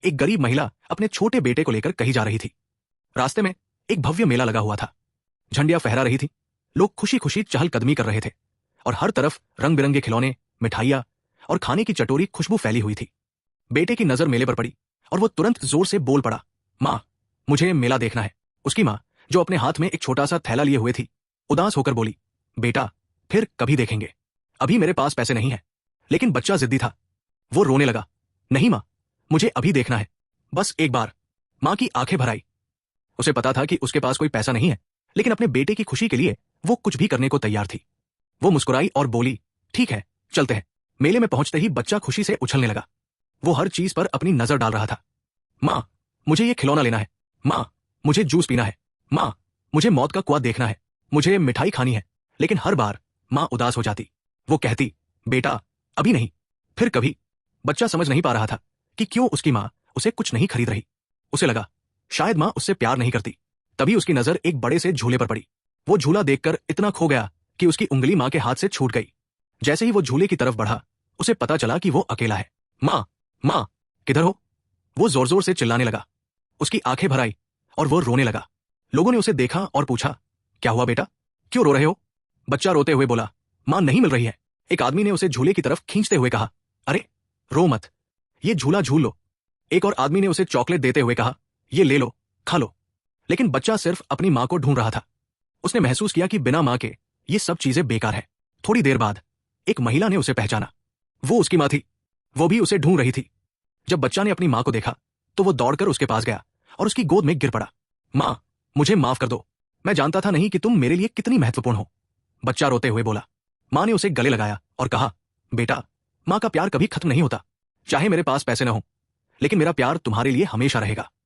एक गरीब महिला अपने छोटे बेटे को लेकर कहीं जा रही थी। रास्ते में एक भव्य मेला लगा हुआ था। झंडियां फहरा रही थी, लोग खुशी खुशी चहलकदमी कर रहे थे और हर तरफ रंग बिरंगे खिलौने, मिठाइयां और खाने की चटोरी खुशबू फैली हुई थी। बेटे की नजर मेले पर पड़ी और वो तुरंत जोर से बोल पड़ा, माँ, मुझे मेला देखना है। उसकी माँ, जो अपने हाथ में एक छोटा सा थैला लिए हुए थी, उदास होकर बोली, बेटा, फिर कभी देखेंगे, अभी मेरे पास पैसे नहीं है। लेकिन बच्चा जिद्दी था, वो रोने लगा, नहीं माँ, मुझे अभी देखना है, बस एक बार। माँ की आंखें भर आई। उसे पता था कि उसके पास कोई पैसा नहीं है, लेकिन अपने बेटे की खुशी के लिए वो कुछ भी करने को तैयार थी। वो मुस्कुराई और बोली, ठीक है, चलते हैं। मेले में पहुंचते ही बच्चा खुशी से उछलने लगा। वो हर चीज पर अपनी नजर डाल रहा था। माँ, मुझे ये खिलौना लेना है। माँ, मुझे जूस पीना है। माँ, मुझे मौत का कुआं देखना है। मुझे मिठाई खानी है। लेकिन हर बार माँ उदास हो जाती। वो कहती, बेटा, अभी नहीं, फिर कभी। बच्चा समझ नहीं पा रहा था कि क्यों उसकी माँ उसे कुछ नहीं खरीद रही। उसे लगा शायद माँ उससे प्यार नहीं करती। तभी उसकी नजर एक बड़े से झूले पर पड़ी। वो झूला देखकर इतना खो गया कि उसकी उंगली माँ के हाथ से छूट गई। जैसे ही वो झूले की तरफ बढ़ा, उसे पता चला कि वो अकेला है। माँ, माँ, किधर हो? वो जोर जोर से चिल्लाने लगा। उसकी आंखें भर आई और वो रोने लगा। लोगों ने उसे देखा और पूछा, क्या हुआ बेटा, क्यों रो रहे हो? बच्चा रोते हुए बोला, माँ नहीं मिल रही है। एक आदमी ने उसे झूले की तरफ खींचते हुए कहा, अरे रो मत, ये झूला झूल लो। एक और आदमी ने उसे चॉकलेट देते हुए कहा, ये ले लो, खा लो। लेकिन बच्चा सिर्फ अपनी माँ को ढूंढ रहा था। उसने महसूस किया कि बिना माँ के ये सब चीजें बेकार है। थोड़ी देर बाद एक महिला ने उसे पहचाना। वो उसकी माँ थी। वो भी उसे ढूंढ रही थी। जब बच्चा ने अपनी माँ को देखा तो वो दौड़कर उसके पास गया और उसकी गोद में गिर पड़ा। माँ, मुझे माफ कर दो, मैं जानता था नहीं कि तुम मेरे लिए कितनी महत्वपूर्ण हो। बच्चा रोते हुए बोला। माँ ने उसे गले लगाया और कहा, बेटा, माँ का प्यार कभी खत्म नहीं होता। चाहे मेरे पास पैसे न हो, लेकिन मेरा प्यार तुम्हारे लिए हमेशा रहेगा।